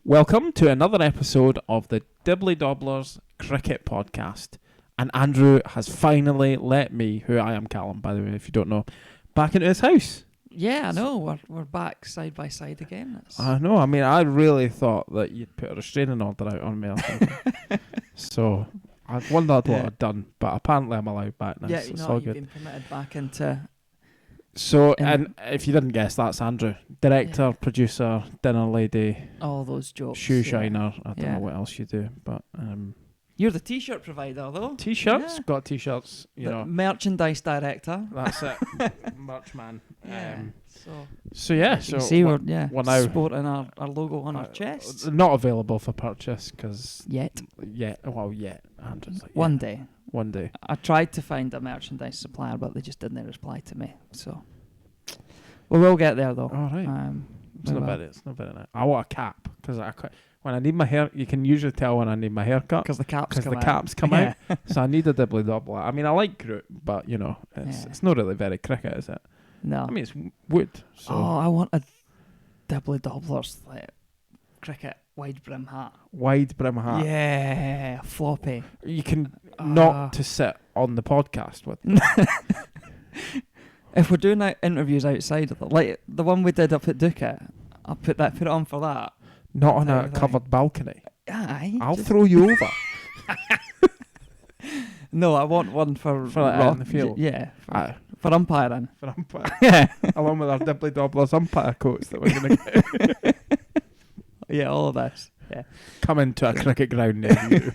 Welcome to another episode of the Dibbly Dobblers Cricket Podcast. And Andrew has finally let me, who I am Callum, by the way, if you don't know, back into his house. Yeah, I know. We're back side by side again. I know. I mean, I really thought that you'd put a restraining order out on me or something. So I wondered what I'd done, but apparently I'm allowed back now. Yeah, so it's no, all you've good. been permitted back into... So, and if you didn't guess, that's Andrew. Director, producer, dinner lady, all those jokes. shoe shiner. I don't know what else you do, but... You're the T-shirt provider, though. T-shirts? Yeah. Got T-shirts, you know. Merchandise director. That's it. Merch man. Yeah. So yeah. You So see, we're now sporting our logo on our chests. Not available for purchase because... Yet. Andrew's like, One day. One day. I tried to find a merchandise supplier, but they just didn't reply to me. So we will get there, though. All right. It's not bad. It's not bad. I want a cap because when I need my hair, you can usually tell when I need my haircut because the caps come out. So I need a dibbly doubler. I mean, I like Groot, but you know, it's not really very cricket, is it? No. I mean, it's wood. So. Oh, I want a dibbly doubler's like cricket wide brim hat. Wide brim hat. Yeah, floppy. You can not to sit on the podcast with. If we're doing interviews outside of it, like the one we did up at Duca, I'll put it on for that. Not on a covered balcony. Aye. I'll throw you over. No, I want one for in the field. Yeah. For umpiring. For umpiring. Yeah. Along with our Dibbly Dobblers umpire coats that we're going to get. Yeah, all of this. Yeah. Come into a cricket ground near you.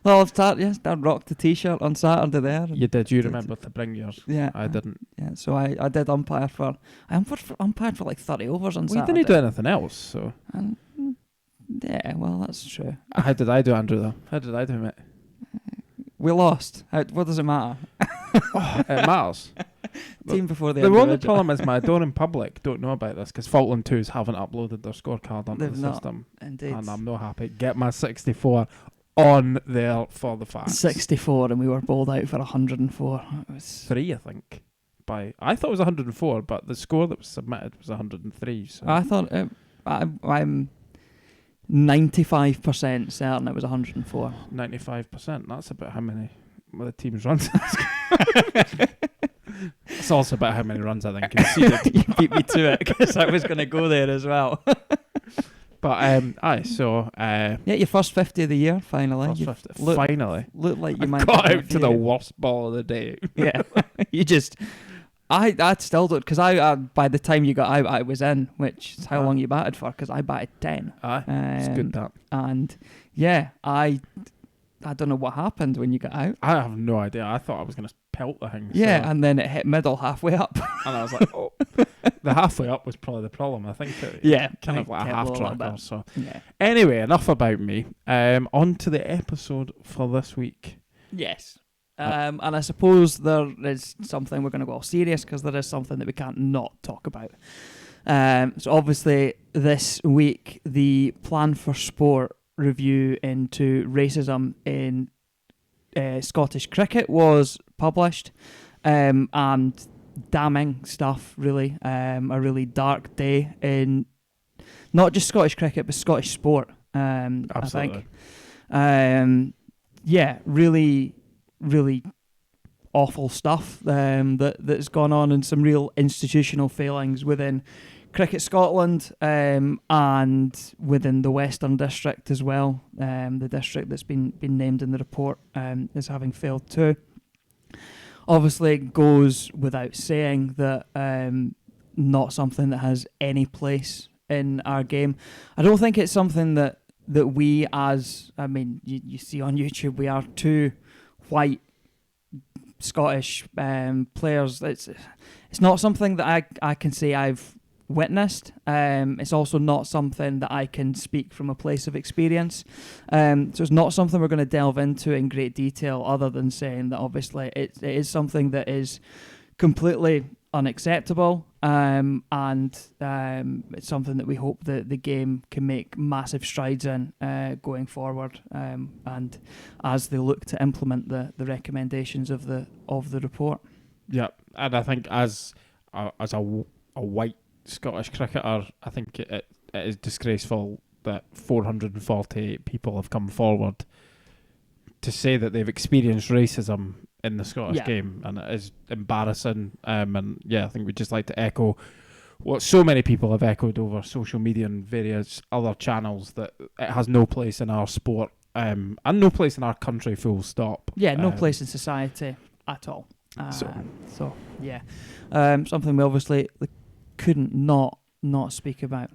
Well, I rocked the T-shirt on Saturday there. You did. You remember to bring yours. Yeah. I didn't. Yeah, so I did umpire for... I umpired for like 30 overs on Saturday. We didn't do anything else, so... Yeah, well, that's true. How did I do, Andrew, though? How did I do, mate? We lost. What does it matter? It matters. Team before the only problem is my door in public don't know about this because Falkland 2s haven't uploaded their scorecard onto They've the system. Indeed. And I'm not happy. Get my 64 on there for the facts. 64 and we were bowled out for 104. It was 3, I think. I thought it was 104, but the score that was submitted was 103. So. I thought I'm 95% certain it was 104. 95%. That's about how many the team's runs. It's also about how many runs I think conceded. You beat me to it because I was going to go there as well. But your first 50 of the year finally. Finally, looked like you might got out to the worst ball of the day. Yeah, you just. I still don't because I by the time you got out I was in, which is how long you batted for because I batted 10. It's good that. And yeah, I don't know what happened when you got out. I have no idea. I thought I was going to pelt the thing. Yeah, and then it hit middle halfway up. And I was like, oh. The halfway up was probably the problem. I think kind of like a half tracker. So anyway, enough about me. On to the episode for this week. Yes. And I suppose there is something we're going to go all serious because there is something that we can't not talk about. So obviously this week the Plan for Sport review into racism in Scottish cricket was published, and damning stuff really. A really dark day in not just Scottish cricket but Scottish sport. Absolutely. I think. Really awful stuff that's gone on and some real institutional failings within Cricket Scotland and within the Western District as well. The district that's been named in the report as having failed too. Obviously, it goes without saying that not something that has any place in our game. I don't think it's something that we you see on YouTube, we are two white Scottish players. It's not something that I can say I've witnessed. It's also not something that I can speak from a place of experience. So it's not something we're going to delve into in great detail other than saying that obviously it is something that is completely unacceptable and it's something that we hope that the game can make massive strides in going forward and as they look to implement the recommendations of the report. Yeah, and I think as a white Scottish cricketer, I think it is disgraceful that 448 people have come forward to say that they've experienced racism in the Scottish game, and it is embarrassing. And yeah, I think we'd just like to echo what so many people have echoed over social media and various other channels, that it has no place in our sport, and no place in our country, full stop. Yeah, no place in society at all. So yeah, something we obviously couldn't not speak about.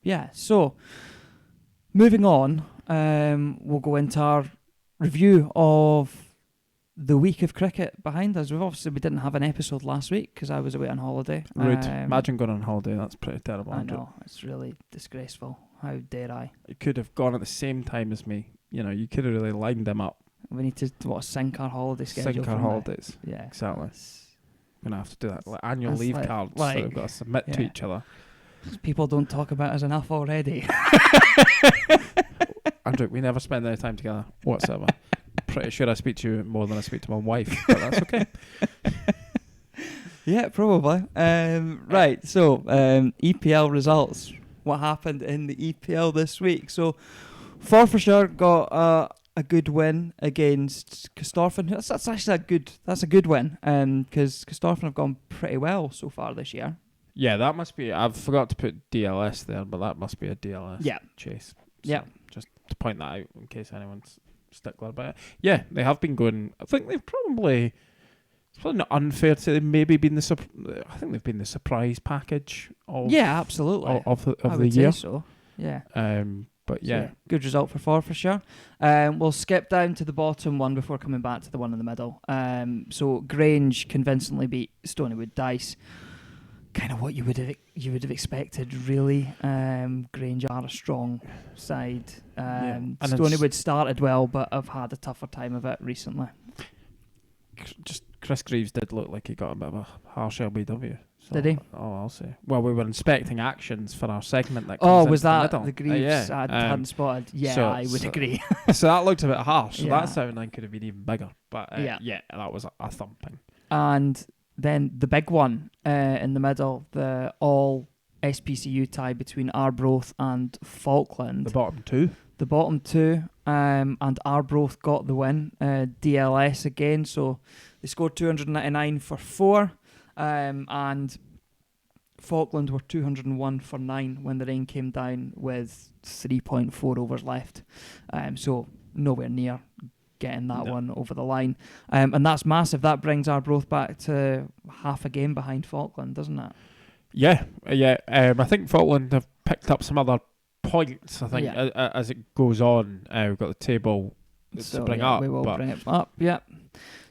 Yeah, so moving on, we'll go into our review of the week of cricket behind us. We didn't have an episode last week because I was away on holiday. Rude. Imagine going on holiday. That's pretty terrible. I know, it's really disgraceful. How dare I? You could have gone at the same time as me. You could have really lined them up. We need to sync our holiday schedule. Sync our holidays. Yeah, exactly. We're gonna have to do that. Like annual leave cards. So we've got to submit to each other. People don't talk about us enough already. Andrew, we never spend any time together whatsoever. Pretty sure I speak to you more than I speak to my wife, but that's okay. Yeah, probably. Right, so EPL results. What happened in the EPL this week? So Forfarshire got a good win against Caerstorfan. That's actually a good win, because Caerstorfan have gone pretty well so far this year. Yeah, that must be. I forgot to put DLS there, but that must be a DLS chase. So just to point that out in case anyone's stickler about it. Yeah, they have been going. I think they've probably. It's probably not unfair to say they've maybe been I think they've been the surprise package of. Yeah, absolutely. Of the I would year. Say so. Yeah. But yeah, so, good result for Forfarshire. We'll skip down to the bottom one before coming back to the one in the middle. So Grange convincingly beat Stonywood Dice. Kind of what you would have expected, really. Grange are a strong side. Stonywood started well, but have had a tougher time of it recently. Just Chris Greaves did look like he got a bit of a harsh LBW. So did he? Oh, I'll say. Well, we were inspecting actions for our segment that. Was that the Greaves I hadn't spotted? Yeah, so, I would agree. So that looked a bit harsh. So that 7-9 could have been even bigger. But that was a thumping. And then the big one in the middle, the all SPCU tie between Arbroath and Falkland. The bottom two. And Arbroath got the win. DLS again, so they scored 299 for 4. And Falkland were 201 for 9 when the rain came down with 3.4 overs left. So nowhere near getting that one over the line. And that's massive. That brings Arbroath back to half a game behind Falkland, doesn't it? Yeah. I think Falkland have picked up some other points, I think, as it goes on. We've got the table to bring up. We will bring it up, yeah.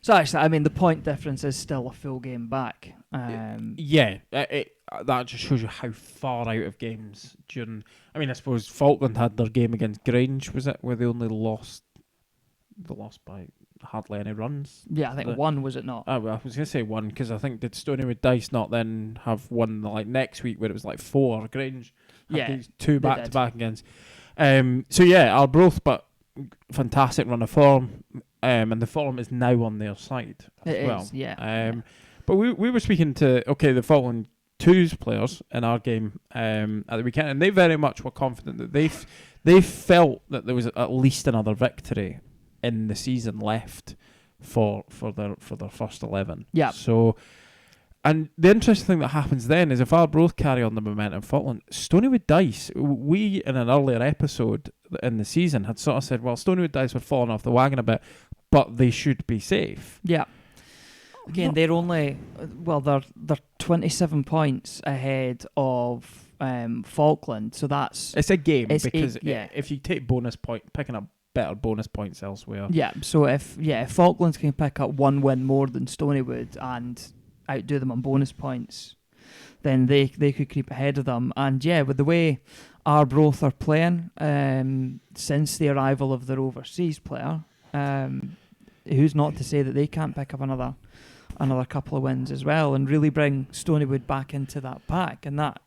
So actually, I mean, the point difference is still a full game back. That just shows you how far out of games during... I mean, I suppose Falkland had their game against Grange, was it, where they only lost... They lost by hardly any runs. Yeah, I think one, was it not? I was going to say one, because I think did Stonywood Dice not then have one next week where it was 4? Grange had these 2 back-to-back against. Arbroath, but fantastic run of form, and the form is now on their side as well. But we were speaking to the Falkland 2's players in our game at the weekend, and they very much were confident that they felt that there was at least another victory in the season left for their first 11. Yeah. So, and the interesting thing that happens then is if Arbroath carry on the momentum, Falkland, Stonywood Dice, we in an earlier episode in the season had sort of said, well, Stonywood Dice were falling off the wagon a bit, but they should be safe. Yeah. Again, they're only they're 27 points ahead of Falkland, so it's a game because if you take picking up better bonus points elsewhere. Yeah, so if Falklands can pick up one win more than Stonywood and outdo them on bonus points, then they could creep ahead of them. And with the way Arbroath are playing since the arrival of their overseas player, who's not to say that they can't pick up another couple of wins as well and really bring Stonywood back into that pack. And that,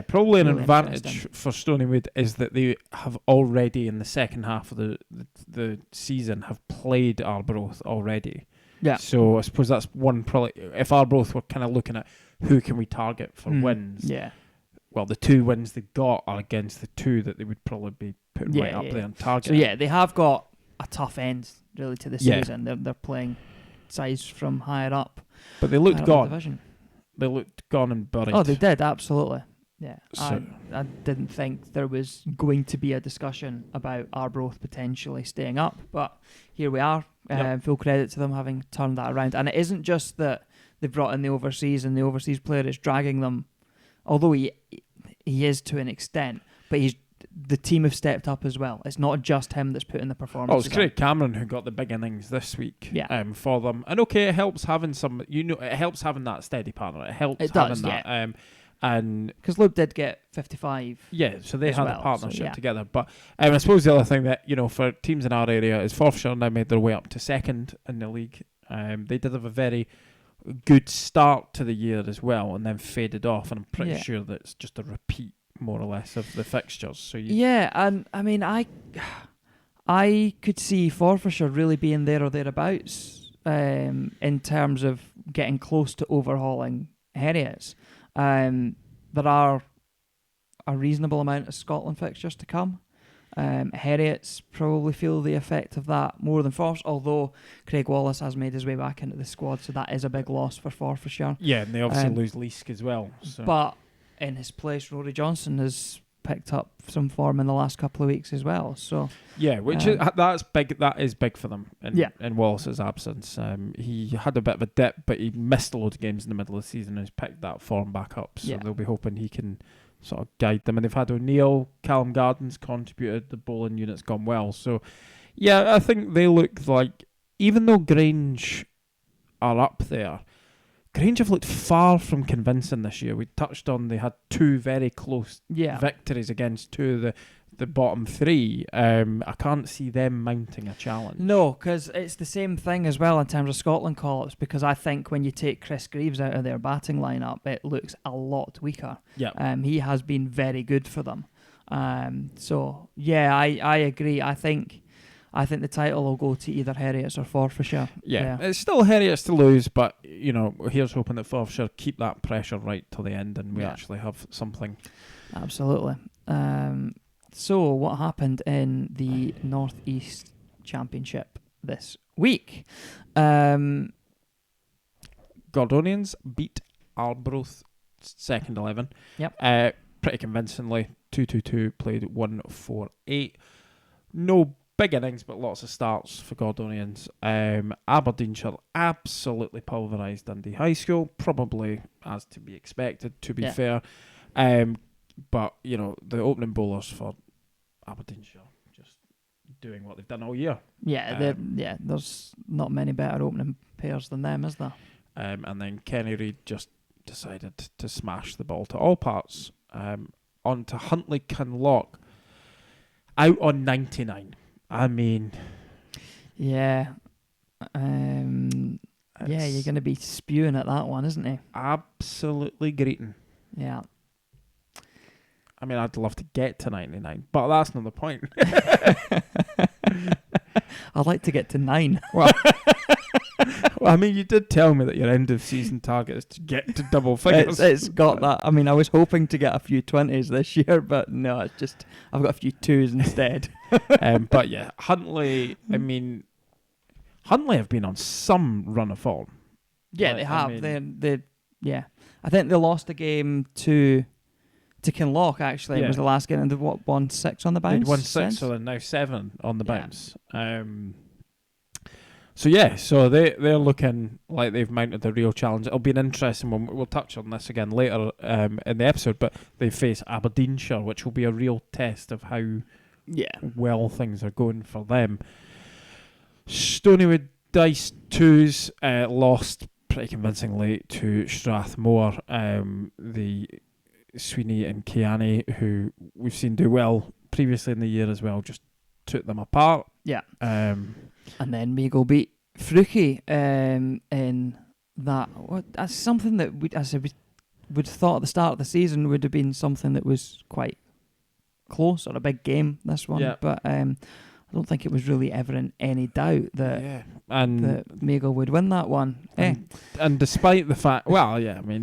probably really an advantage for Stonywood is that they have already in the second half of the season have played Arbroath already. Yeah. So I suppose that's one probably. If Arbroath were kind of looking at who can we target for wins. Yeah. the 2 wins they got are against the 2 that they would probably be putting right up there on target. So yeah, they have got a tough end really to the season. They're playing sides from higher up. But they looked gone. Division. They looked gone and buried. Oh, they did, absolutely. Yeah. So, I didn't think there was going to be a discussion about Arbroath potentially staying up, but here we are. Full credit to them having turned that around. And it isn't just that they've brought in the overseas and the overseas player is dragging them, although he is to an extent, but the team have stepped up as well. It's not just him that's putting the performance. Oh, it's Craig Cameron who got the big innings this week for them. And okay, it helps having it helps having that steady partner. It helps having that. And because Luke did get 55. Yeah, so they had a partnership together. But I suppose the other thing that, for teams in our area is Forfarshire now made their way up to second in the league. They did have a very good start to the year as well and then faded off. And I'm pretty sure that it's just a repeat, more or less, of the fixtures. So and I mean, I could see Forfarshire really being there or thereabouts in terms of getting close to overhauling Heriots. There are a reasonable amount of Scotland fixtures to come. Heriots probably feel the effect of that more than Forfarshire, although Craig Wallace has made his way back into the squad, so that is a big loss for Forfarshire. Yeah, and they obviously lose Leask as well. So. But in his place, Rory Johnson has picked up some form in the last couple of weeks as well. So which that's big. That is big for them in Wallace's absence. He had a bit of a dip, but he missed a load of games in the middle of the season and has picked that form back up. So they'll be hoping he can sort of guide them. And they've had O'Neill, Callum Gardens contributed. The bowling unit's gone well. So I think they look like, even though Grange are up there, Grange have looked far from convincing this year. We touched on they had 2 very close victories against 2 of the bottom 3. I can't see them mounting a challenge. No, because it's the same thing as well in terms of Scotland call-ups, because I think when you take Chris Greaves out of their batting lineup, it looks a lot weaker. Yeah. He has been very good for them. I agree. I think the title will go to either Heriots or Forfarshire. Yeah, it's still Heriots to lose, but here's hoping that Forfarshire keep that pressure right till the end, and we actually have something. Absolutely. So what happened in the North East Championship this week? Gordonians beat Arbroath second 11. Yep. Pretty convincingly. 2-2-2 played 1-4-8. No big innings, but lots of starts for Gordonians. Aberdeenshire absolutely pulverised Dundee High School, probably as to be expected, to be fair. But, the opening bowlers for Aberdeenshire just doing what they've done all year. There's not many better opening pairs than them, is there? And then Kenny Reid just decided to smash the ball to all parts. On to Huntly Kinloch, out on 99. I mean... Yeah. You're going to be spewing at that one, isn't he? Absolutely greeting. Yeah. I mean, I'd love to get to 99, but that's not the point. I'd like to get to 9. Well, I mean, you did tell me that your end of season target is to get to double figures. It's got that. I mean, I was hoping to get a few 20s this year, but no, it's just I've got a few 2s instead. But yeah, Huntly. I mean, Huntly have been on some run of form. Yeah, they have. I think they lost a game to Kinloch, actually. It was the last game, and they won 6 on the bounce. They'd won 6, so they're now 7 on the bounce. So they're looking like they've mounted a real challenge. It'll be an interesting one. We'll touch on this again later in the episode, but they face Aberdeenshire, which will be a real test of how well things are going for them. Stonywood Dice 2s lost pretty convincingly to Strathmore. The Sweeney and Kiani, who we've seen do well previously in the year as well, just took them apart. Yeah. And then Mago beat Fruki in that. That's something that we would thought at the start of the season would have been something that was quite close or a big game. This one, but I don't think it was really ever in any doubt that that Magle would win that one. And despite the fact,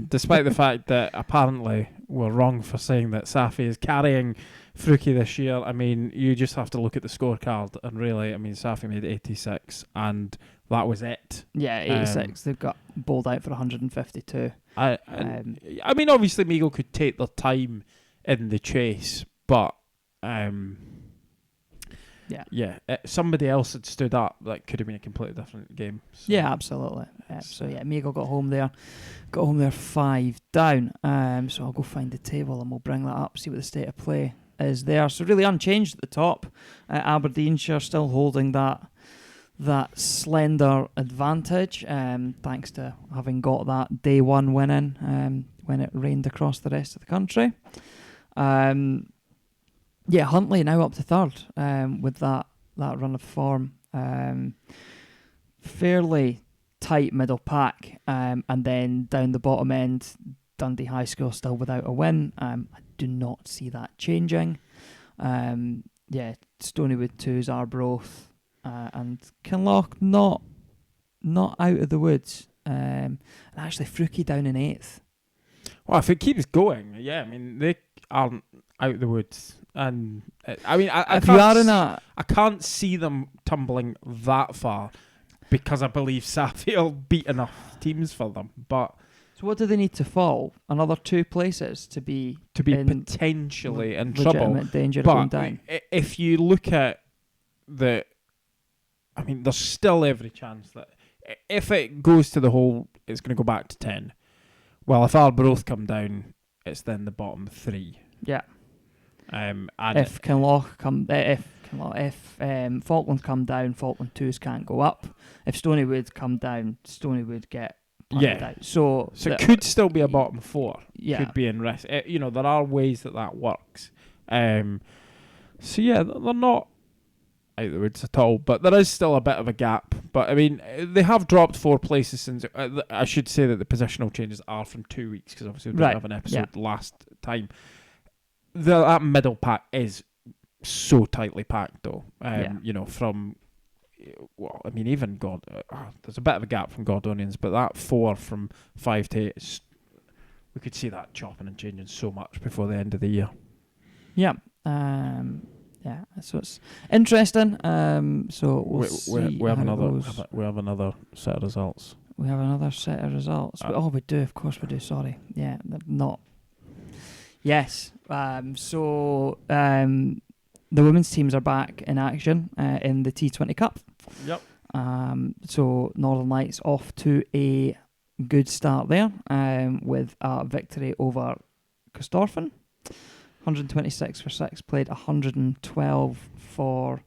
despite the fact that apparently we're wrong for saying that Safi is carrying Fruki this year, I mean, you just have to look at the scorecard and really, I mean, Safi made 86 and that was it. Yeah, 86. They've got bowled out for 152. I mean, obviously Magle could take their time in the chase, but somebody else had stood up that could have been a completely different game. So. Yeah, absolutely. So Magle got home there 5 down. So I'll go find the table and we'll bring that up, see what the state of play is there. So really unchanged at the top. Aberdeenshire still holding that slender advantage, thanks to having got that day one win in when it rained across the rest of the country. Huntley now up to third with that run of form. Fairly tight middle pack, and then down the bottom end, Dundee High School still without a win. I do not see that changing. Stonywood 2's Arbroath, and Kinloch not out of the woods. And actually Fruki down in 8th. Well, if it keeps going, I mean, they aren't out of the woods. And I can't see them tumbling that far because I believe Safi will beat enough teams for them. But so what do they need to fall? Another 2 places to be potentially in trouble. Danger of but going down. If you look at there's still every chance that if it goes to the hole, it's going to go back to 10. Well, if Arbroath come down, it's then the bottom 3. Yeah. And if Falkland come down, Falkland 2s can't go up. If Stonywood come down, Stonywood get punted out. So it could still be a bottom 4. Yeah. Could be in risk. There are ways that works. They're not out of the woods at all, but there is still a bit of a gap. But I mean, they have dropped 4 places since. I should say that the positional changes are from 2 weeks because obviously we didn't have an episode last time. That middle pack is so tightly packed, though. From even there's a bit of a gap from Gordonians, but that 4 from 5 to 8, we could see that chopping and changing so much before the end of the year. Yeah. So it's interesting. So we'll see. We have another set of results. We have another set of results. We do. Of course we do. Sorry. Yeah, not. Yes. The women's teams are back in action in the T20 Cup. Yep. So Northern Lights off to a good start there with a victory over Corstorphine. 126 for 6, played 112 for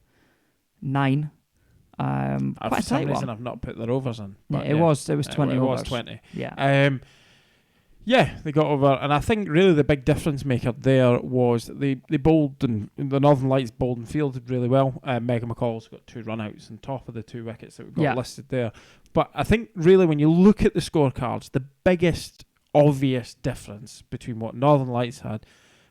9. For some reason I've not put their overs in. Yeah, it was 20 it overs. Was 20. Yeah. They got over, and I think really the big difference maker there was they bowled, and the Northern Lights bowled and fielded really well. Megan McCall's got 2 run-outs on top of the 2 wickets that we've got listed there. But I think really when you look at the scorecards, the biggest obvious difference between what Northern Lights had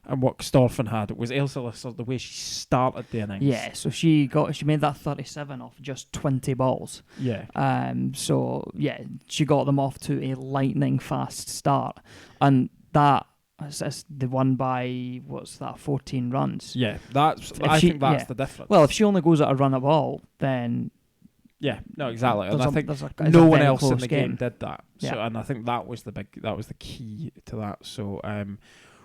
and what Corstorphine had was Ailsa Lister, the way she started the innings. Yeah, so she made that 37 off just 20 balls. Yeah. She got them off to a lightning fast start, and that is the one by 14 runs. Yeah, I think that's the difference. Well, if she only goes at a run a ball, then yeah, no, exactly. And I think it's no one else in the game did that. Yeah. So, and I think that was the key to that. So,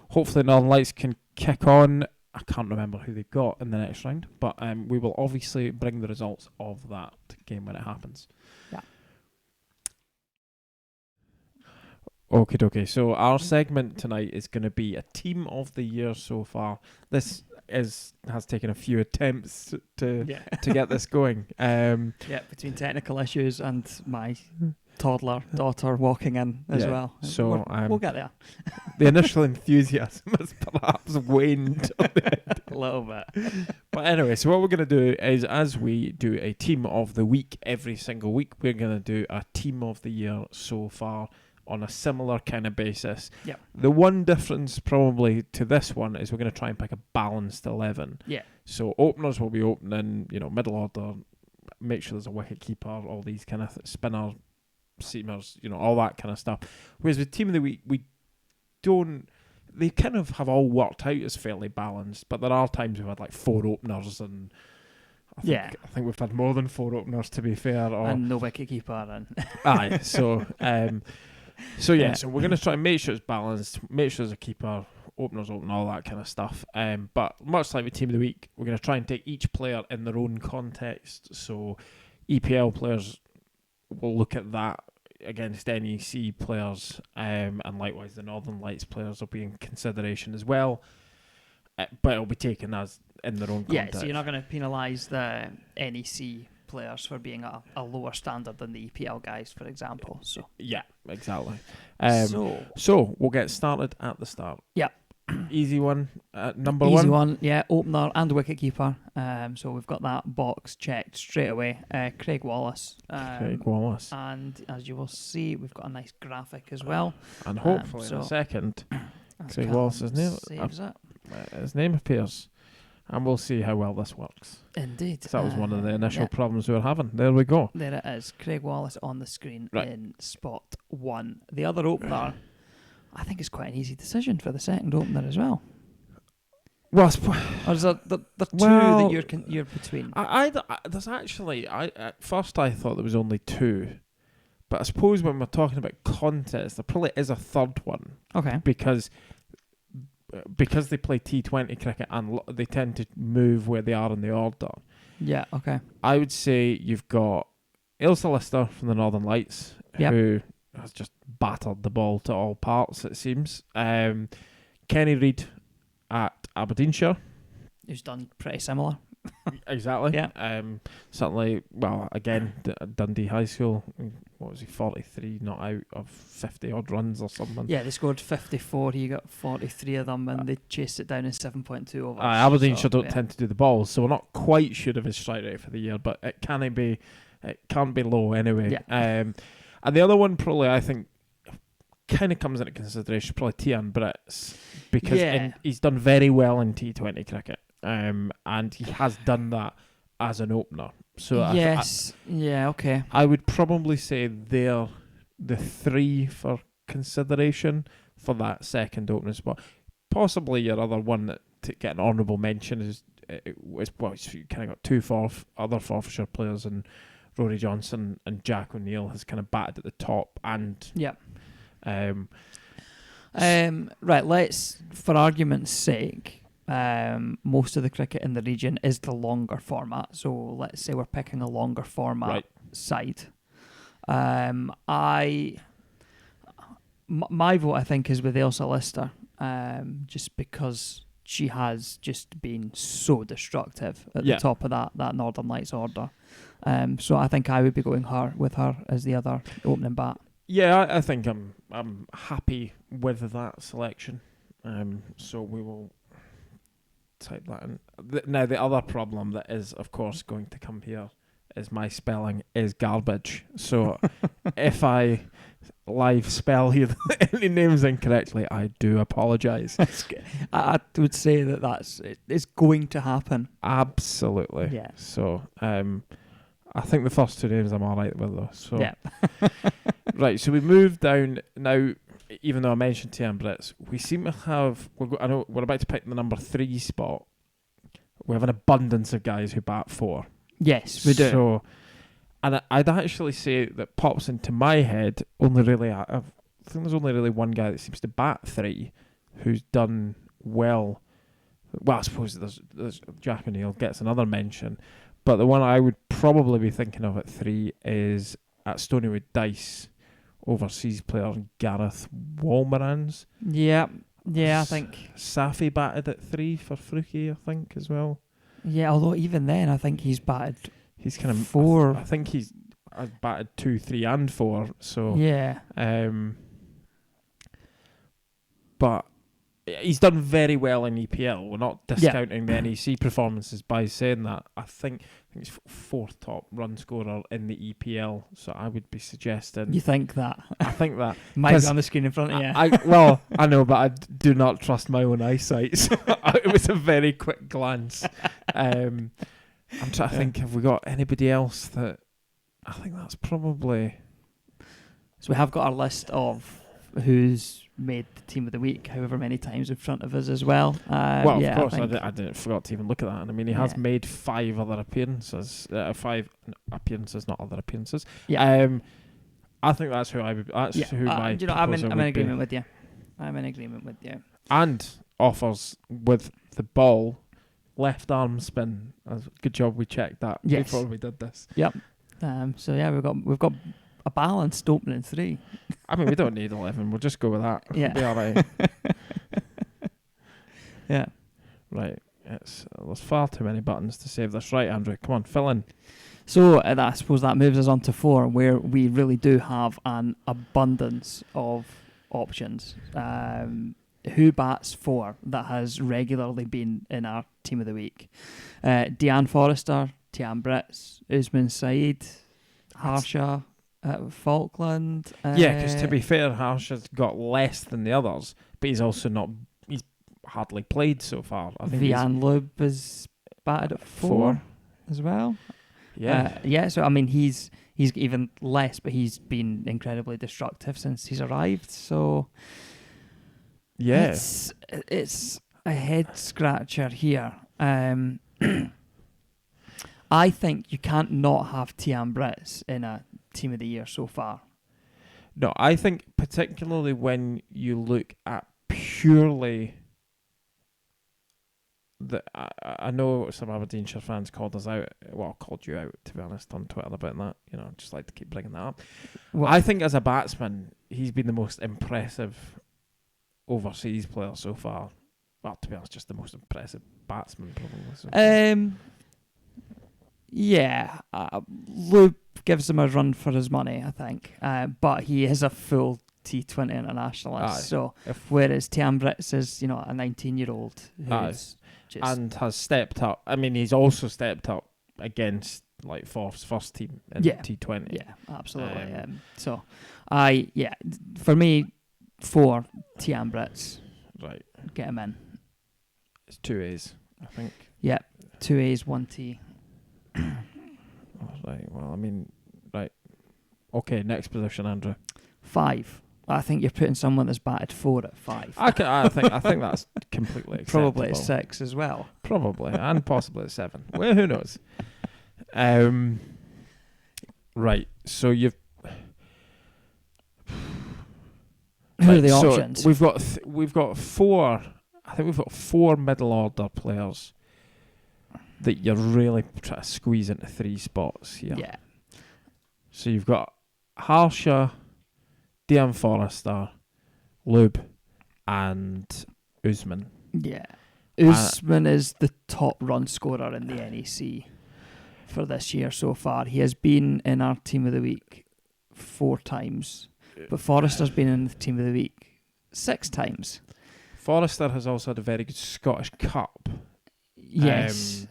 hopefully Northern Lights can kick on. I can't remember who they've got in the next round, but we will obviously bring the results of that game when it happens. Yeah. Okay. So our segment tonight is going to be a team of the year so far. This has taken a few attempts to get this going. Between technical issues and my toddler daughter walking in as well. So we'll get there. The initial enthusiasm has perhaps waned a little bit. But anyway, so what we're going to do is, as we do a team of the week every single week, we're going to do a team of the year so far on a similar kind of basis. Yeah. The one difference probably to this one is we're going to try and pick a balanced 11. Yeah. So openers will be opening, middle order, make sure there's a wicket keeper, all these kind of spinner, seamers, all that kind of stuff. Whereas with Team of the Week, they kind of have all worked out as fairly balanced, but there are times we've had like 4 openers and I think we've had more than 4 openers, to be fair. And no wicket keeper. And aye, so so we're going to try and make sure it's balanced, make sure there's a keeper, openers open, all that kind of stuff. But much like with Team of the Week, we're going to try and take each player in their own context. So EPL players will look at that against NEC players, and likewise the Northern Lights players will be in consideration as well. But it'll be taken as in their own context. Yeah, so you're not going to penalise the NEC players for being a lower standard than the EPL guys, for example. So yeah, exactly. So we'll get started at the start. Yeah. Easy one. Number Easy one. one, yeah. Opener and wicket keeper. So we've got that box checked straight away. Craig Wallace. And as you will see, we've got a nice graphic as well. And hopefully in a second, Craig Wallace's name appears. And we'll see how well this works. Indeed. That was one of the initial problems we were having. There we go. There it is. Craig Wallace on the screen in spot 1. The other opener, I think, is quite an easy decision for the second opener as well. Well, or is there the two that you're between? There's actually, at first I thought there was only 2. But I suppose when we're talking about contests, there probably is a third one. Okay. Because they play T20 cricket and they tend to move where they are in the order. Yeah, okay. I would say you've got Ailsa Lister from the Northern Lights, who has just battered the ball to all parts, it seems. Kenny Reid at Aberdeenshire. Who's done pretty similar. Exactly. Yeah. Certainly, well, again, Dundee High School, what was he, 43 not out of 50 odd runs or something. Yeah, they scored 54, he got 43 of them, and they chased it down in 7.2 overs. Aberdeenshire don't tend to do the balls, so we're not quite sure of his strike rate for the year, but it can't be low anyway. Yeah. And the other one probably, I think, kind of comes into consideration, probably Tian Britts, because he's done very well in T20 cricket. And he has done that as an opener. So okay. I would probably say they're the 3 for consideration for that second opening spot. Possibly your other one that to get an honourable mention is you kind of got 2 other Forfarshire players, and Rory Johnson and Jack O'Neill has kind of batted at the top. And right, let's, for argument's sake, most of the cricket in the region is the longer format, so let's say we're picking a longer format side. My vote, I think, is with Ailsa Lister, just because she has just been so destructive at the top of that Northern Lights order. So I think I would be going with her as the other opening bat. Yeah, I think I'm happy with that selection. So we will type that in. Now, the other problem that is, of course, going to come here is my spelling is garbage. So if I live spell here any names incorrectly, I do apologise. I would say it's going to happen. Absolutely. Yeah. So I think the first 2 names I'm all right with, though. So yeah. Right, so we move down now. Even though I mentioned Tian Britts, we seem to have. I know we're about to pick the number 3 spot. We have an abundance of guys who bat 4. Yes, we do. So, and I'd actually say that pops into my head only really. I think there's only really one guy that seems to bat 3, who's done well. Well, I suppose there's Jack O'Neill gets another mention, but the one I would probably be thinking of at 3 is at Stonywood Dice. Overseas player Gareth Walmerans. Yeah, I think Safi batted at 3 for Fruki, I think, as well. Yeah, although even then, I think he's batted. He's kind of 4. I think he's batted 2, 3, and 4. So yeah. But he's done very well in EPL. We're not discounting the NEC performances by saying that. I think he's 4th top run scorer in the EPL. So I would be suggesting. You think that? I think that. Might be on the screen in front of you. I know, but I do not trust my own eyesight. So it was a very quick glance. I'm trying to think. Have we got anybody else that? I think that's probably. So we have got our list of who's made the team of the week, however many times in front of us as well. Of course, I forgot to even look at that. And I mean, he has made 5 other appearances, 5 appearances, not other appearances. Yeah. I think that's who I would. That's who my. I'm in agreement with you. I'm in agreement with you. And offers with the ball, left arm spin. Good job we checked that before we did this. Yep. So yeah, we've got a balanced opening 3. I mean, we don't need 11. We'll just go with that. Yeah. Be all right. Yeah. Right. There's far too many buttons to save this. Right, Andrew, come on, fill in. So I suppose that moves us on to 4, where we really do have an abundance of options. Who bats 4 that has regularly been in our team of the week? Deanne Forrester, Tian Brits, Usman Saeed, Harsha, Falkland. Because to be fair, Harsha's got less than the others, but he's also he's hardly played so far. I think Vian Lube is batted at 4 as well. Yeah. So I mean, he's even less, but he's been incredibly destructive since he's arrived. So yeah, it's a head scratcher here. I think you can't not have Tian Brits in a team of the year so far. No, I think particularly when you look at purely I know some Aberdeenshire fans called us out. Well, called you out, to be honest, on Twitter about that. You know, just like to keep bringing that up. Well, I think as a batsman, he's been the most impressive overseas player so far. Well, to be honest, just the most impressive batsman probably. So. Yeah, Lube gives him a run for his money, I think. But he is a full T20 internationalist. So whereas Tian Brits is, a 19-year-old who's and has stepped up. I mean, he's also stepped up against like Forth's first team in T20. Yeah, absolutely. So, for me, 4 Tian Brits. Right. Get him in. It's 2 A's, I think. Yeah, 2 A's, 1 T. Right. Well, I mean, right. Okay. Next position, Andrew. 5. I think you're putting someone that's batted 4 at 5. I think that's completely acceptable. Probably at 6 as well. Probably, and possibly at 7. Well, who knows? Right. So you've. Who are the options? We've got 4. I think we've got 4 middle order players that you're really trying to squeeze into 3 spots here. Yeah. So you've got Harsha, Dean Forrester, Lube, and Usman. Yeah. Usman is the top run scorer in the NEC for this year so far. He has been in our team of the week 4 times, but Forrester's been in the team of the week 6 times. Forrester has also had a very good Scottish Cup. Yes.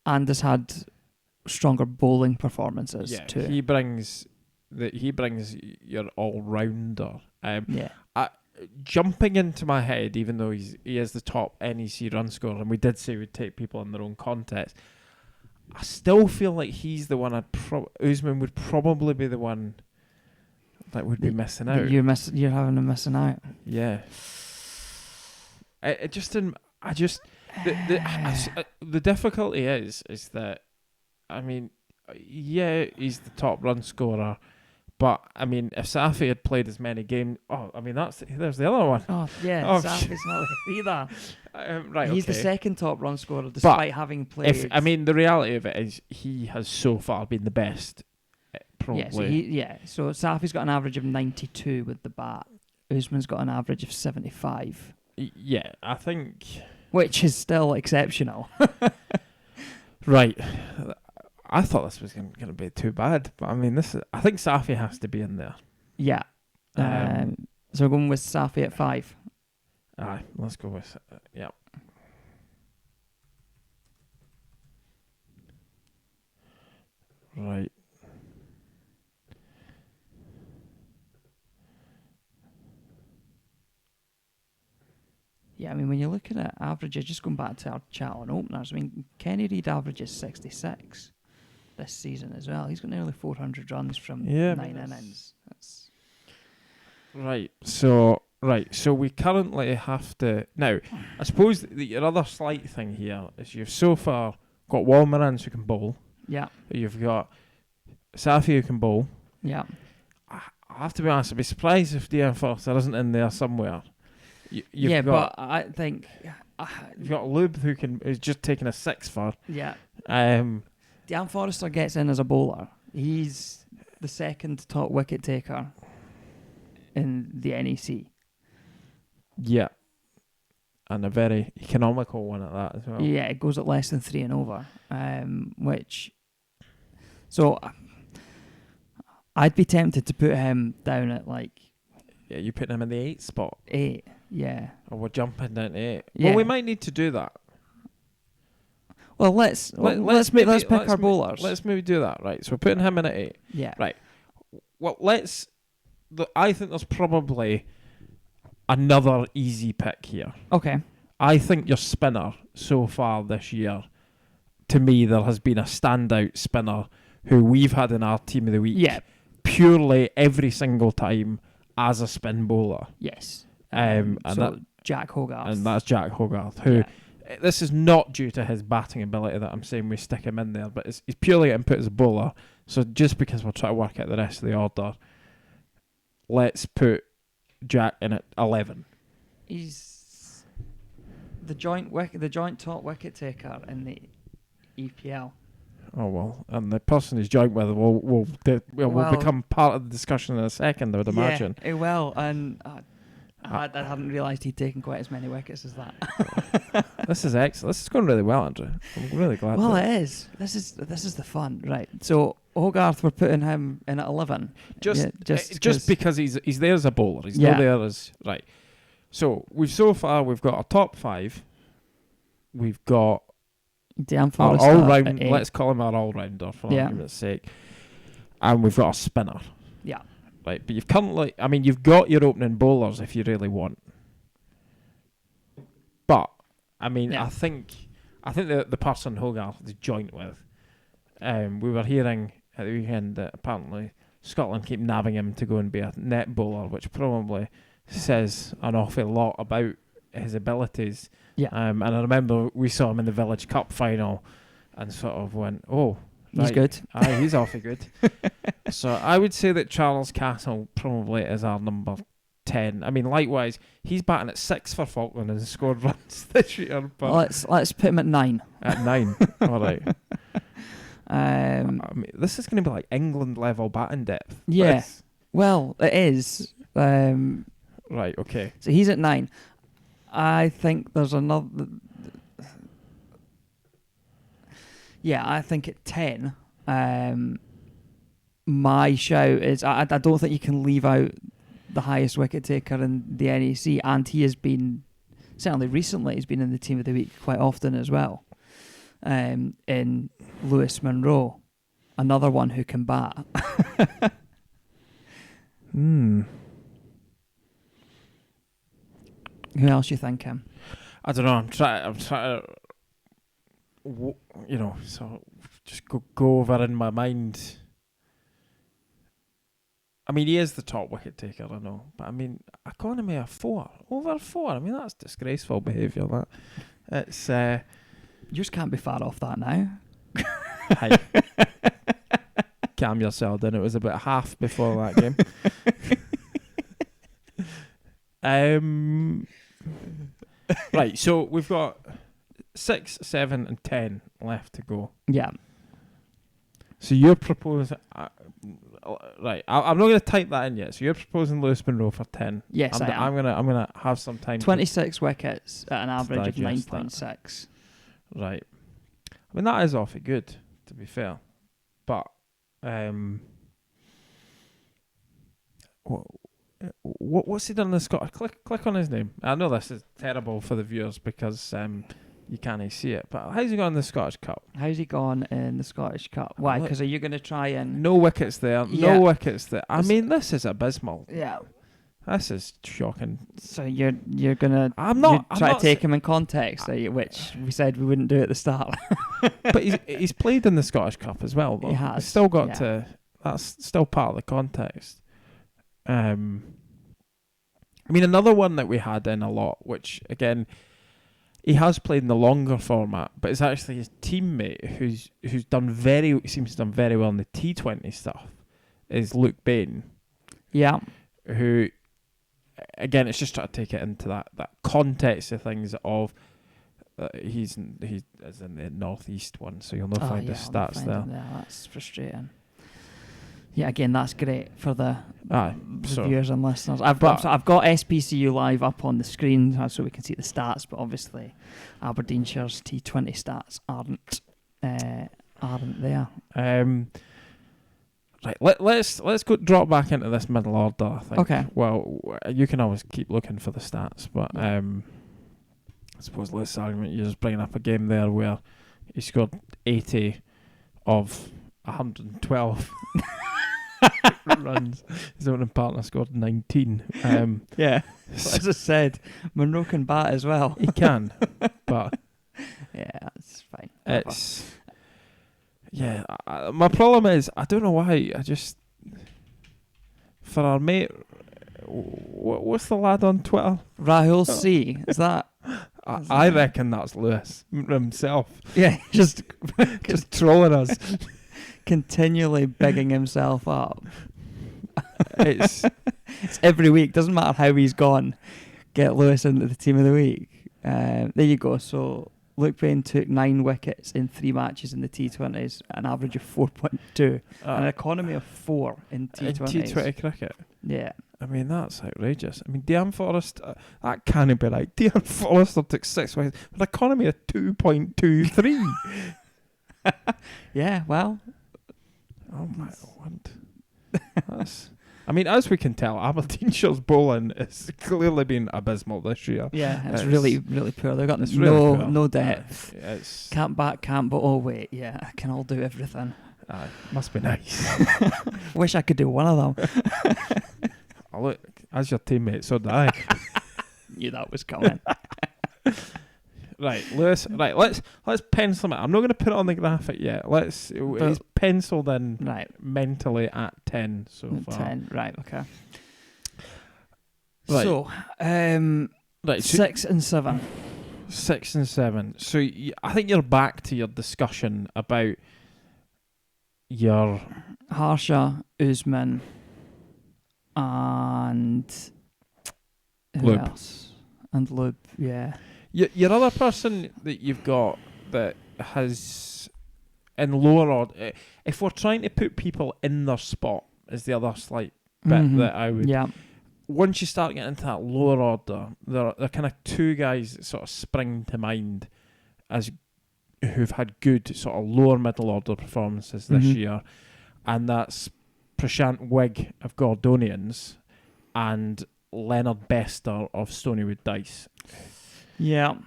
And has had stronger bowling performances too. He brings your all-rounder. Jumping into my head, even though he is the top NEC run scorer, and we did say we'd take people in their own context, I still feel like he's the one Usman would probably be the one that would be missing out. You're having him missing out. Yeah. The difficulty is that, I mean, he's the top run scorer, but I mean, if Safi had played as many games, there's the other one. Oh yeah, Safi's not there either. Right, he's the second top run scorer despite having played. The reality of it is he has so far been the best. Probably. So Safi's got an average of 92 with the bat. Usman's got an average of 75. Yeah, I think. Which is still exceptional. Right. I thought this was going to be too bad, but I mean, I think Safi has to be in there. Yeah. So we're going with Safi at 5. Aye, let's go with yeah. Right. Yeah, I mean, when you're looking at averages, just going back to our chat on openers, I mean, Kenny Reid averages 66 this season as well. He's got nearly 400 runs from 9 innings. That's right. So we currently have to now. I suppose your other slight thing here is you've so far got Walmerans who can bowl. Yeah. You've got Safi who can bowl. Yeah. I have to be honest. I'd be surprised if Dean Forster isn't in there somewhere. But I think you've got Lube who's just taking a 6 for. Yeah. Dan Forrester gets in as a bowler. He's the second top wicket taker in the NEC. Yeah. And a very economical one at that as well. Yeah, it goes at less than 3 and over. So I'd be tempted to put him down at Yeah, you putting him in the 8 spot. 8, yeah. Or we're jumping down to 8. Yeah. Well, we might need to do that. Well, let's pick our bowlers. Let's maybe do that, right? So we're putting him in at 8. Yeah. Right. Well, I think there's probably another easy pick here. Okay. I think your spinner so far this year, to me, there has been a standout spinner who we've had in our team of the week. Yeah. Purely every single time as a spin bowler. Yes. Jack Hogarth. And that's Jack Hogarth, who this is not due to his batting ability that I'm saying we stick him in there, but he's purely getting put as a bowler. So just because we're trying to work out the rest of the order, let's put Jack in at 11. He's the joint top wicket taker in the EPL. Oh well, and the person he's joined with will become part of the discussion in a second, I would imagine. Yeah, it will, and I hadn't realised he'd taken quite as many wickets as that. This is excellent. This is going really well, Andrew. I'm really glad. Well, it is. This is the fun, right? So Hogarth, we're putting him in at 11. Just because he's there as a bowler. He's not there as right. So we've got a top 5. We've got Dan our Forrester all-round. Let's call him our all-rounder for argument's sake. And we've got a spinner. Yeah. Right, but you've got your opening bowlers if you really want. But I think the person Hogarth is joint with. We were hearing at the weekend that apparently Scotland keep nabbing him to go and be a net bowler, which probably says an awful lot about his abilities. Yeah. And I remember we saw him in the Village Cup final and sort of went, oh, he's good. Aye, he's awfully good. So I would say that Charles Castle probably is our number 10. I mean, likewise, he's batting at 6 for Falkland and scored runs this year. But let's put him at 9. At 9, all right. This is going to be like England level batting depth. Yeah. Well, it is. Right. Okay. So he's at 9. I think there's another. Yeah, I think at 10. My shout is I don't think you can leave out the highest wicket taker in the NEC, and he has been, certainly recently, he's been in the team of the week quite often as well. In Lewis Monroe, another one who can bat. Who else you thinking? I don't know. I'm trying to, so just go over in my mind. I mean, he is the top wicket taker, I know, but I mean, economy of 4 over 4. I mean, that's disgraceful behaviour. That it's. You just can't be far off that now. Hey, calm yourself down. It was about half before that game. Right, so we've got 6, 7, and 10 left to go. Yeah. So you're proposing, right? I'm not going to type that in yet. So you're proposing Lewis Monroe for 10. Yes, I am. I'm gonna have some time. 26 wickets at an average of 9.6. Right. I mean, that is awfully good, to be fair. But what's he done in the Scottish? Click on his name. I know this is terrible for the viewers because you can't see it. But how's he gone in the Scottish Cup? How's he gone in the Scottish Cup? Why? Because are you going to try and... No wickets there. Yeah. No wickets there. I mean, this is abysmal. Yeah. This is shocking. So you're gonna try to take him in context, which we said we wouldn't do at the start. But he's played in the Scottish Cup as well, though. He has. He's still got to. That's still part of the context. I mean, another one that we had in a lot, which again, he has played in the longer format, but it's actually his teammate who's seems to have done very well in the T20 stuff, is Luke Bain. Yeah. Who, again, it's just trying to take it into that context of things of he's in the northeast one, so you'll not find the stats there. Yeah, that's frustrating. Yeah, again, that's great for the viewers and listeners. I've got SPCU live up on the screen so we can see the stats, but obviously Aberdeenshire's T20 stats aren't there. Right, let's go drop back into this middle order, I think. Okay. Well, you can always keep looking for the stats, but I suppose let's argument you're just bringing up a game there where he scored 80 of 112 runs. His opening partner scored 19. Yeah. As I said, Monroe can bat as well. He can, but yeah, that's fine. It's... Yeah, my problem is, I don't know why, for our mate, what's the lad on Twitter? Rahul C, is that? I reckon that's Lewis himself. Yeah, just trolling us. Continually bigging himself up. It's every week, doesn't matter how he's gone, get Lewis into the team of the week. There you go, so... Luke Bain took 9 wickets in 3 matches in the T20s, an average of 4.2, an economy of 4 in T20s. In T20 cricket? Yeah. I mean, that's outrageous. I mean, Dean Forrester, that can't be right. Dean Forrester took 6 wickets, an economy of 2.23. Yeah, well. Oh my God. That's... I mean, as we can tell, Aberdeenshire's bowling has clearly been abysmal this year. Yeah, it's really, really poor. They've got really no depth. It's can't bat, can't but oh wait, yeah, I can all do everything. Must be nice. Wish I could do one of them. Look, as your teammate, so did I. Knew that was coming. Right, Lewis. Right, let's pencil him. I'm not going to put it on the graphic yet. He's penciled in mentally at 10 so far. 10, right? Okay. Right. So, right, 6 and 7. 6 and 7. So I think you're back to your discussion about your Harsha, Usman, and who else? And Lube, yeah. Your other person that you've got that has in lower order, if we're trying to put people in their spot, is the other slight bit that I would. Yeah. Once you start getting into that lower order, there are kind of 2 guys that sort of spring to mind as who've had good sort of lower middle order performances this year, and that's Prashant Wigg of Gordonians and Leonard Bester of Stonywood Dice. Yeah.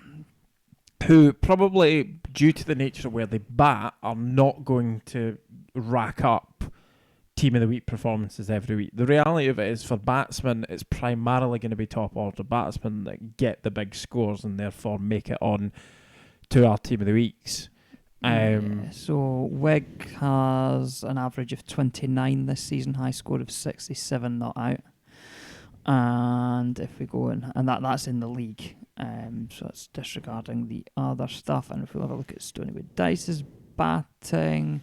Who probably, due to the nature of where they bat, are not going to rack up team of the week performances every week. The reality of it is, for batsmen, it's primarily going to be top order batsmen that get the big scores and therefore make it on to our team of the weeks. So Wigg has an average of 29 this season, high score of 67 not out. And if we go in, and that's in the league. So it's disregarding the other stuff. And if we have a look at Stonywood Dice's batting,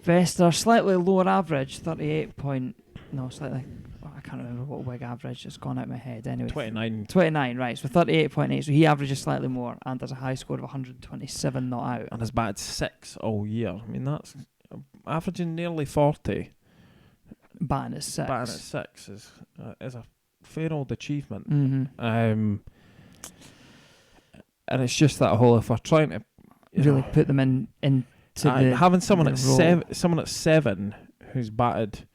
Vester slightly lower average, 38 slightly. I can't remember what Wigg average. It's gone out of my head. Anyway, 29, right? So 38.8. So he averages slightly more and has a high score of 127 not out. And has batted 6 all year. I mean, that's averaging nearly 40. Batting at 6. Batting at 6 is a fair old achievement. Mm-hmm. And it's just that whole, if we're trying to really put them into having someone at role. someone at 7 who's batted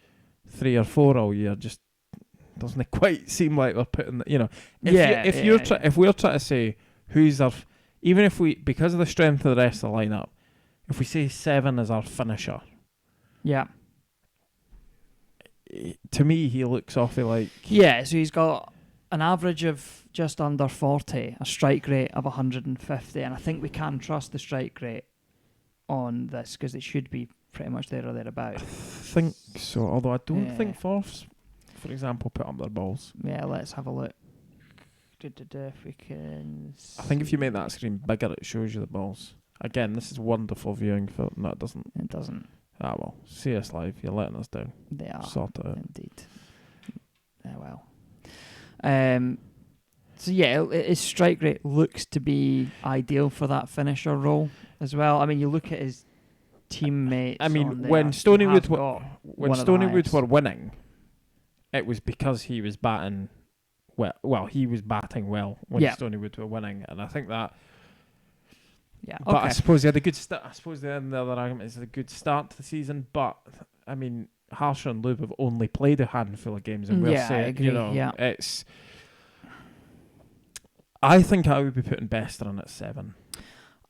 3 or 4 all year, just doesn't quite seem like we're putting. If we're trying to say who's our, even if we, because of the strength of the rest of the lineup, if we say 7 is our finisher, to me he looks awfully like. Yeah, so he's got an average of just under 40, a strike rate of 150, and I think we can trust the strike rate on this because it should be pretty much there or thereabouts. I think so, although I don't think fourths, for example, put up their balls. Yeah, let's have a look. If we can. I think if you make that screen bigger, it shows you the balls. Again, this is wonderful viewing for. No, it doesn't. It doesn't. Ah well, see us live. You're letting us down. They are. Sort it out. Indeed. Well. So yeah, his strike rate looks to be ideal for that finisher role as well. I mean, you look at his teammates. I mean, when Stonywood were winning, it was because he was batting well. Well, he was batting well when Stonywood were winning, and I think that. Yeah, but I suppose he had a good start. I suppose the other argument is a good start to the season. But I mean, Harsher and Lube have only played a handful of games, and we'll say, I agree, it's. I think I would be putting Bester in at 7.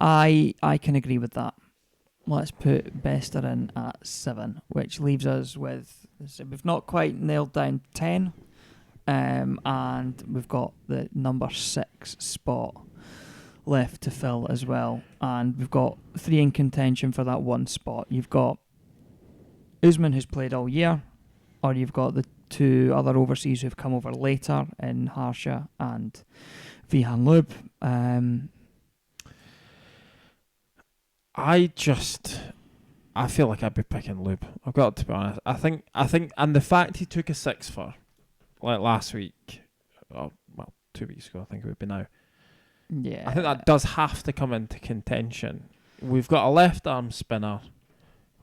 I can agree with that. Let's put Bester in at 7, which leaves us with, so we've not quite nailed down 10, and we've got the number 6 spot left to fill as well, and we've got 3 in contention for that 1 spot. You've got Usman, who's played all year, or you've got the 2 other overseas who've come over later in Harsha and Vihan Lube. I feel like I'd be picking Lube. I've got to be honest. I think, and the fact he took a 6 for, like last week, 2 weeks ago, I think it would be now. Yeah, I think that does have to come into contention. We've got a left arm spinner,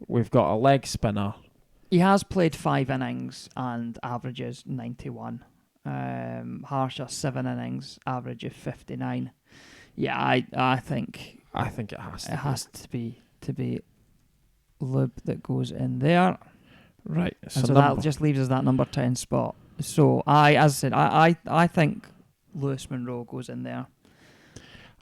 we've got a leg spinner. He has played 5 innings and averages 91. Harsher 7 innings, average of 59. Yeah, I think it has to. It has to be Lube that goes in there. Right. So that just leaves us that number 10 spot. So I think Lewis Monroe goes in there.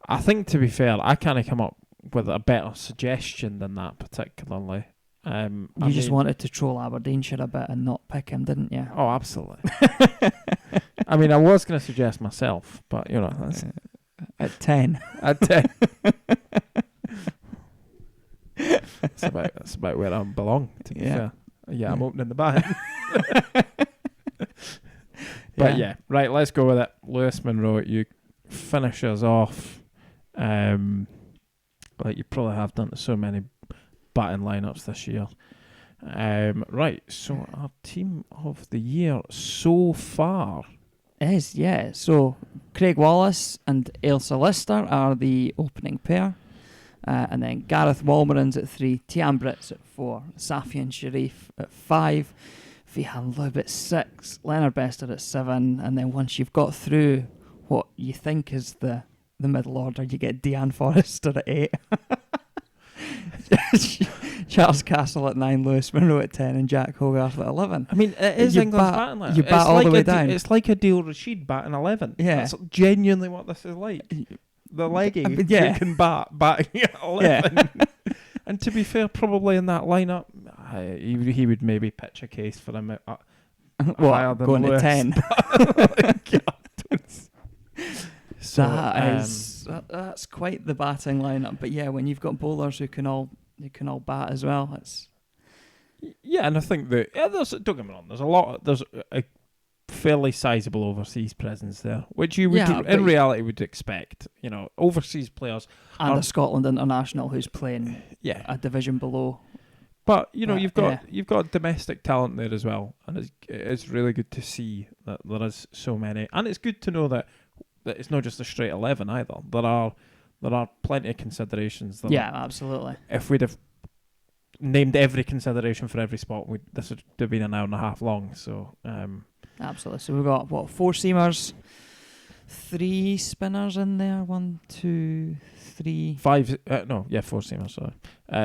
I think, to be fair, I kind of come up with a better suggestion than that particularly. You just wanted to troll Aberdeenshire a bit and not pick him, didn't you? Oh, absolutely. I mean, I was going to suggest myself, but that's at 10. At 10. That's about where I belong. To be fair, I'm opening the bag. But right. Let's go with it. Lewis Monroe, you finish us off, like you probably have done to so many batting lineups this year. Right, so our team of the year so far is so Craig Wallace and Ailsa Lister are the opening pair, and then Gareth Walmeran's at 3, Tian Brits at 4, Safian Sharif at 5, Vihan Lube at 6, Leonard Bester at 7, and then once you've got through what you think is the middle order, you get Dean Forrester at 8. Charles Castle at 9, Lewis Monroe at 10, and Jack Hogarth at 11. I mean, it is England's batting line. You bat all the way down. It's like Adil Rashid batting 11. Yeah. That's genuinely what this is like. The leggy, you can batting at 11. Yeah. And to be fair, probably in that lineup, he would maybe pitch a case for him higher than going Lewis. To 10. So that's quite the batting lineup. But yeah, when you've got bowlers who can all bat as well, it's and I think that don't get me wrong, there's a fairly sizable overseas presence there, which you would in reality would expect. Overseas players and a Scotland international who's playing a division below. But you've got domestic talent there as well, and it's really good to see that there is so many, and it's good to know that it's not just a straight 11 either. There are plenty of considerations. Absolutely. If we'd have named every consideration for every spot, this would have been an hour and a half long. So absolutely. So we've got 4 seamers, 3 spinners in there. 1, 2, 3, 5. 4 seamers. Sorry,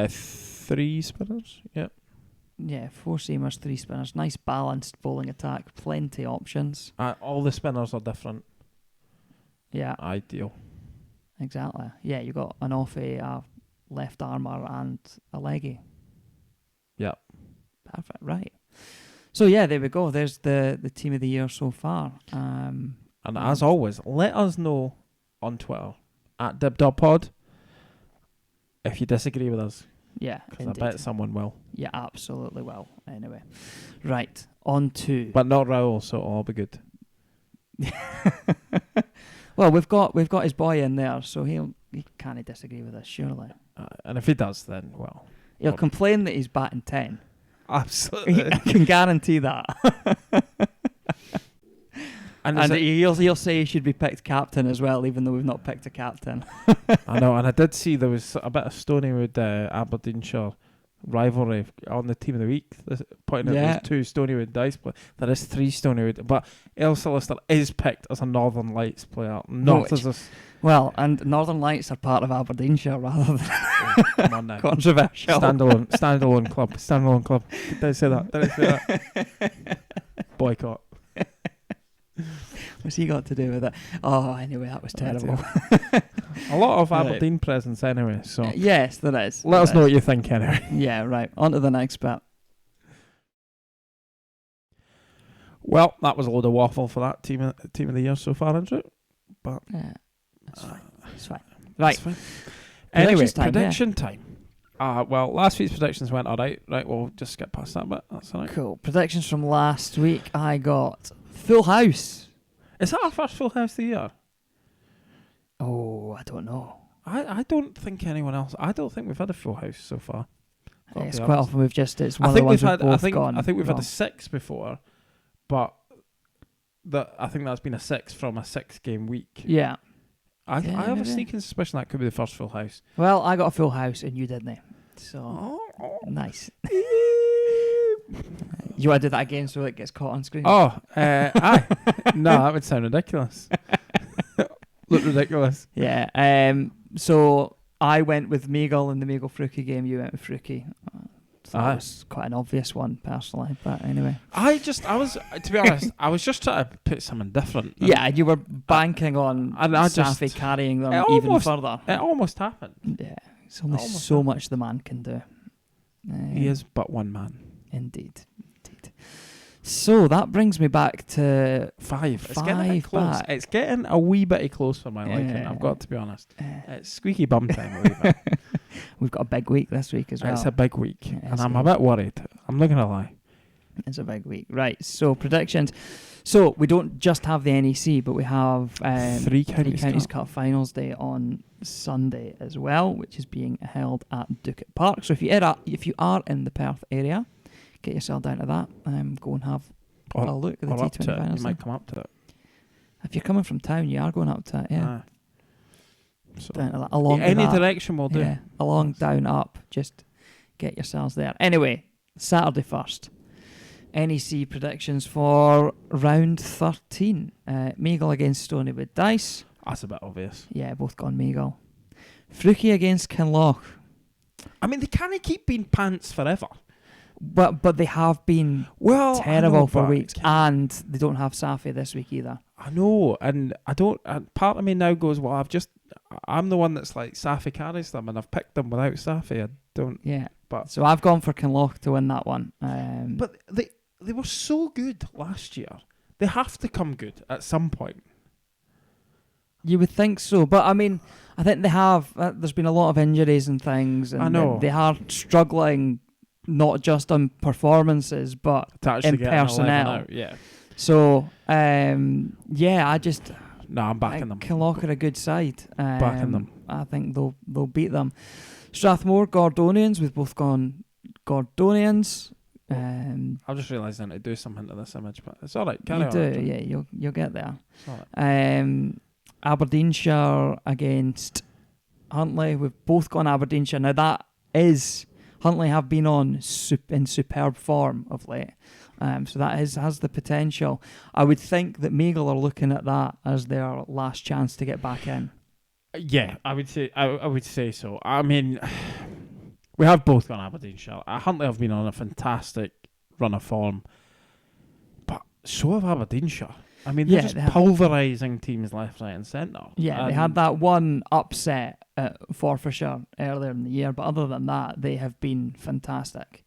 3 spinners. Yeah. Yeah, 4 seamers, 3 spinners. Nice balanced bowling attack. Plenty options. All the spinners are different. Yeah. Ideal. Exactly. Yeah, you got an offie, a left armour, and a leggy. Yeah. Perfect. Right. So yeah, there we go. There's the team of the year so far. And as always, let us know on Twitter at dibdobpod if you disagree with us. Yeah, because I bet someone will. Yeah, absolutely will. Anyway, right, on to. But not Raoul, so it'll all be good. Well, we've got his boy in there, so he can't disagree with us, surely. And if he does, then well, he'll complain that he's batting 10. Absolutely, I can guarantee that. And he'll say he should be picked captain as well, even though we've not picked a captain. I know, and I did see there was a bit of Stonywood Aberdeenshire rivalry on the team of the week. Pointing out there's 2 Stonywood dice players. There is 3 Stonywood, but Ailsa Lister is picked as a Northern Lights player, not as a. Well, and Northern Lights are part of Aberdeenshire rather than come on now. Controversial. Standalone club. Did I say that? Boycott. What's he got to do with it? Oh, anyway, that was terrible. A lot of Aberdeen presence anyway, so... yes, there is. Let us know what you think anyway. Yeah, right. On to the next bit. Well, that was a load of waffle for that team of the year so far, isn't it? But... yeah, that's fine. It's fine. Right. Fine. Anyway, prediction time. Well, last week's predictions went alright. Right, we'll just skip past that bit. That's alright. Cool. Predictions from last week. I got full house. Is that our first full house of the year? Oh, I don't know. I don't think anyone else... I don't think we've had a full house so far. It's quite often we've just... It's one of the ones we've both gone. I think we've had a 6 before, but I think that's been a 6 from a 6-game week. Yeah. I have a sneaking suspicion that could be the first full house. Well, I got a full house and you didn't. So, nice. You want to do that again so it gets caught on screen? Oh, aye. No, that would sound ridiculous. Look ridiculous. Yeah. So I went with Meagle in the Meagle-Fruki game. You went with Fruki. So that was quite an obvious one, personally. But anyway. To be honest, I was just trying to put something different. Yeah, you were banking on Safi carrying them even further. It almost happened. Yeah. It's only so much the man can do. He is but one man. Indeed. So that brings me back to 5. It's getting close. Back. It's getting a wee bit close for my liking, I've got to be honest. It's squeaky bum time a wee bit. We've got a big week this week as well. It's a big week, and I'm a bit worried. I'm not going to lie. It's a big week. Right, so predictions. So we don't just have the NEC, but we have 3 counties Cup Finals Day on Sunday as well, which is being held at Ducat Park. So if you are in the Perth area, get yourself down to that. Go and have a look at the T20 Finals. You might come up to it. If you're coming from town, you are going up to it, yeah. So down to that, along any that, direction will do. Yeah, along, down, up. Just get yourselves there. Anyway, Saturday 1st. NEC predictions for round 13. Meagle against Stonywood Dice. That's a bit obvious. Yeah, both gone Meagle. Fruki against Kinloch. I mean, they can't keep being pants forever. But they have been terrible for weeks, and they don't have Safi this week either. I know, and I don't. And part of me now goes, well, I'm the one that's like Safi carries them, and I've picked them without Safi. I don't. Yeah, but so I've gone for Kinloch to win that one. But they were so good last year. They have to come good at some point. You would think so, but I mean, I think they have. There's been a lot of injuries and things, and I know they are struggling. Not just on performances, but in personnel. Yeah. So, I just... No, I'm backing them. Kinloch are a good side. Backing them. I think they'll beat them. Strathmore, Gordonians. We've both gone Gordonians. I've just realised I need to do something to this image, but it's all right. You'll get there. Aberdeenshire against Huntly. We've both gone Aberdeenshire. Now, that is... Huntly have been in superb form of late, so that has the potential. I would think that Meagle are looking at that as their last chance to get back in. Yeah, I would say so. I mean, We have both gone Aberdeenshire. Huntly have been on a fantastic run of form, but so have Aberdeenshire. I mean, they're just pulverising teams left, right and centre. Yeah, they had that one upset at Forfarshire earlier in the year, but other than that, they have been fantastic.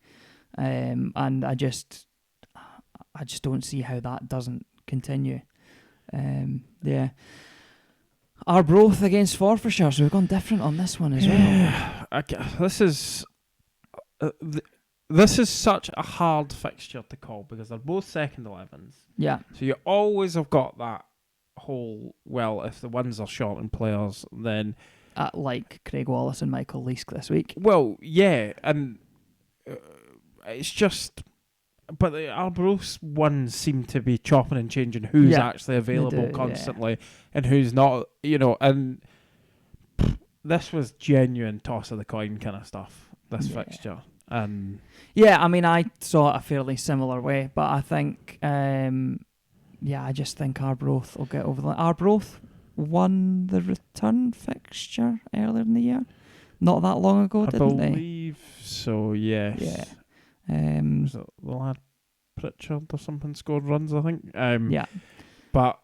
And I just don't see how that doesn't continue. Yeah. Arbroath against Forfarshire, so we've gone different on this one as well. This is such a hard fixture to call because they're both second 11s. Yeah. So you always have got that whole, well, if the ones are short in players, then... like Craig Wallace and Michael Leask this week. Well, yeah, and it's just... But the Arbroath ones seem to be chopping and changing who's actually available constantly and who's not, and this was genuine toss of the coin kind of stuff, this fixture. And I mean, I saw it a fairly similar way, but I think, I just think Arbroath will get over the line. Arbroath won the return fixture earlier in the year, not that long ago, didn't they? I believe so, yes. Yeah. Was it the lad Pritchard or something scored runs, I think? Yeah. But,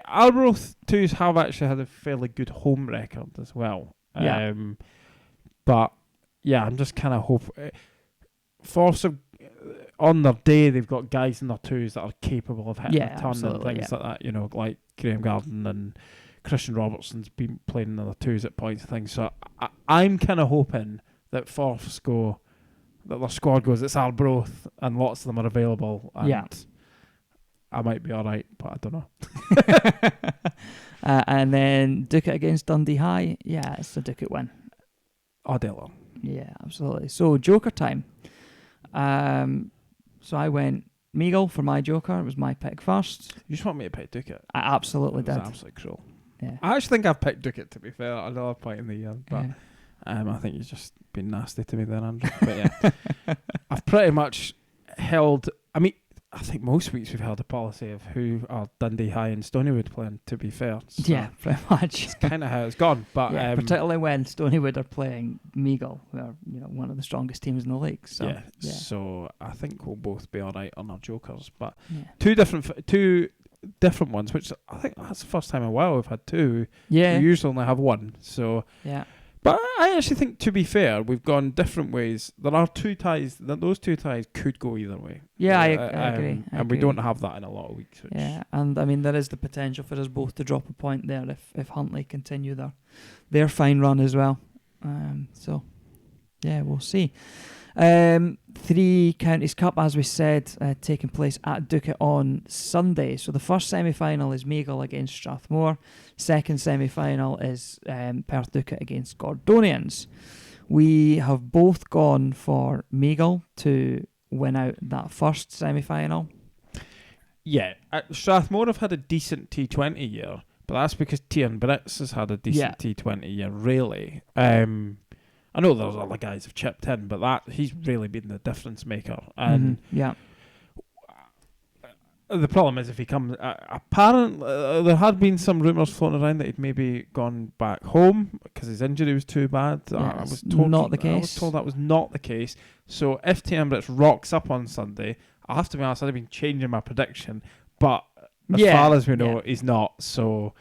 Arbroath 2s have actually had a fairly good home record as well. Yeah. But, I'm just kind of hoping... on their day, they've got guys in their 2s that are capable of hitting a ton and things like that, like Graham Garden and Christian Robertson's been playing in their 2s at points and things. So I'm kind of hoping that Forths go... that their squad goes, it's Arbroath, and lots of them are available. And I might be all right, but I don't know. And then Ducat against Dundee High. Yeah, it's a Ducat win. All day long. Yeah, absolutely. So, Joker time. So I went Meagle for my Joker. It was my pick first. You just want me to pick Ducat? I absolutely did. It was absolutely cruel. Yeah. I actually think I've picked Ducat, to be fair, at another point in the year. But I think you've just been nasty to me there, Andrew. But I've pretty much held... I mean, I think most weeks we've held a policy of who are Dundee High and Stonywood playing, to be fair. So yeah, pretty much. It's kind of how it's gone. But particularly when Stonywood are playing Meagle, who are one of the strongest teams in the league. So, so I think we'll both be all right on our Jokers. But two different ones, which I think that's the first time in a while we've had two. Yeah. We usually only have one. So but I actually think, to be fair, we've gone different ways. There are two ties. Those two ties could go either way. Yeah, I agree. We don't have that in a lot of weeks. And I mean, there is the potential for us both to drop a point there if Huntly continue their fine run as well. So, we'll see. 3 Counties Cup, as we said, taking place at Ducat on Sunday. So the first semi-final is Meagle against Strathmore. Second semi-final is Perth Ducat against Gordonians. We have both gone for Meagle to win out that first semi-final. Yeah, Strathmore have had a decent T20 year, but that's because Tiernan Britz has had a decent T20 year, really. I know those other guys have chipped in, but he's really been the difference maker. And the problem is if he comes... apparently, there had been some rumours floating around that he'd maybe gone back home because his injury was too bad. I was told not the case. I was told that was not the case. So if Tiernan Britz rocks up on Sunday, I have to be honest, I'd have been changing my prediction. But as far as we know, he's not. So...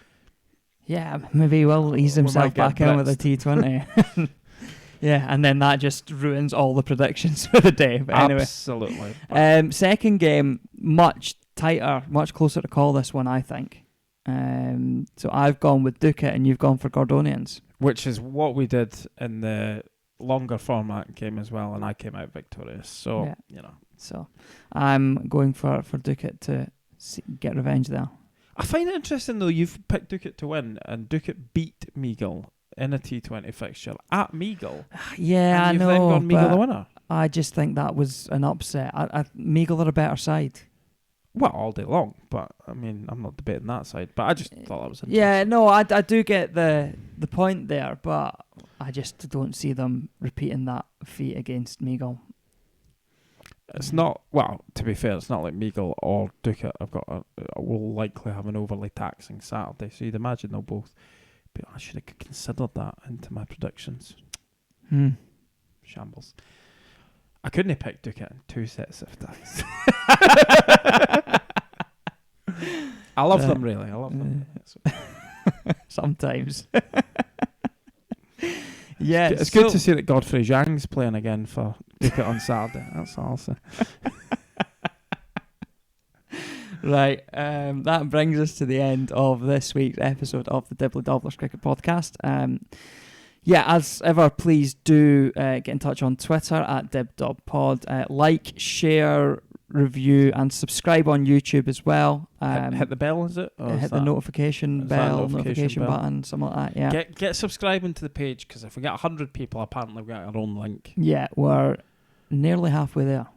yeah, maybe he will ease himself back in with a T20. Yeah, and then that just ruins all the predictions for the day. But anyway. Absolutely. Second game, much tighter, much closer to call this one, I think. So I've gone with Ducat and you've gone for Gordonians. Which is what we did in the longer format game as well, and I came out victorious. So, So I'm going for Ducat to get revenge there. I find it interesting, though, you've picked Ducat to win, and Ducat beat Meagle in a T20 fixture at Meagle. Yeah, I know. You've then gone Meagle the winner. I just think that was an upset. Meagle are a better side. Well, all day long, but I mean, I'm not debating that side. But I just thought that was interesting. Yeah, no, I do get the point there, but I just don't see them repeating that feat against Meagle. It's not, well, to be fair, it's not like Meagle or Ducat will likely have an overly taxing Saturday, so you'd imagine they'll both. But I should have considered that into my predictions. Shambles. I couldn't have picked Ducat in 2 sets of dice. I love them, really. I love them. Sometimes. Yeah, it's good to see that Godfrey Zhang's playing again for Ducat on Saturday. That's all I'll say. Right, that brings us to the end of this week's episode of the Dibbly Dobblers Cricket Podcast. As ever, please do get in touch on Twitter at DibDobPod. Like, share, review, and subscribe on YouTube as well. Hit the bell, is it? Or hit the notification button, something like that. Yeah. Get subscribing to the page, because if we get 100 people, apparently we get our own link. Yeah, we're nearly halfway there.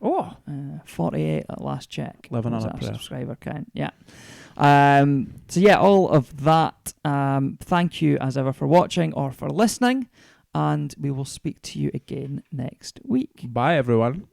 48 at last check. Living on a prayer. Subscriber count. Yeah. All of that. Thank you as ever for watching or for listening, and we will speak to you again next week. Bye, everyone.